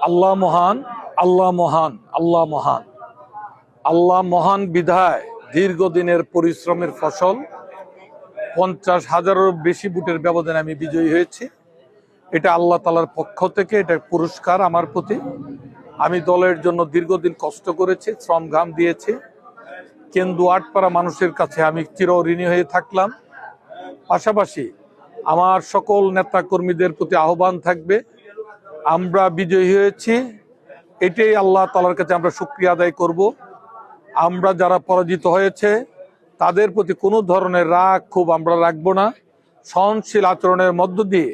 আল্লাহ মহান, আল্লাহ মহান, আল্লাহ মহান। আল্লাহ মহান বিধায় দীর্ঘদিনের পরিশ্রমের ফসল 50,000-এরও বেশি ভোটের ব্যবধানে আমি বিজয়ী হয়েছি। এটা আল্লাহ তাআলার পক্ষ থেকে, এটা পুরস্কার আমার প্রতি। আমি দলের জন্য দীর্ঘদিন কষ্ট করেছি, শ্রম ঘাম দিয়েছি। কেন্দু আটপাড়া মানুষের কাছে আমি চিরঋণী হয়ে থাকলাম। পাশাপাশি আমার সকল নেতা কর্মীদের প্রতি আহ্বান থাকবে, আমরা বিজয়ী হয়েছি, এটাই আল্লাহ তাআলার কাছে আমরা শুকরিয়া আদায় করব। আমরা যারা পরাজিত হয়েছে তাদের প্রতি কোনো ধরনের রাগ ক্ষোভ আমরা রাখবো না। সহনশীল আচরণের মধ্য দিয়ে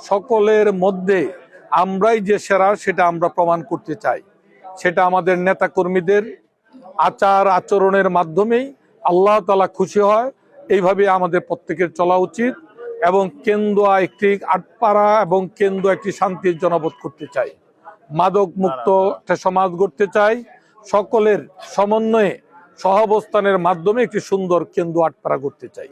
সকলের মধ্যে আমরাই যে সেরা সেটা আমরা প্রমাণ করতে চাই। সেটা আমাদের নেতা কর্মীদের আচার আচরণের মাধ্যমেই আল্লাহ তাআলা খুশি হয়। এইভাবে আমাদের প্রত্যেকের চলা উচিত এবং কেন্দুয়া একটি আটপাড়া এবং কেন্দুয়া একটি শান্তির জনপদ করতে চাই। মাদক মুক্ত একটা সমাজ গড়তে চাই। সকলের সমন্বয়ে সহাবস্থানের মাধ্যমে একটি সুন্দর কেন্দু আটপাড়া করতে চাই।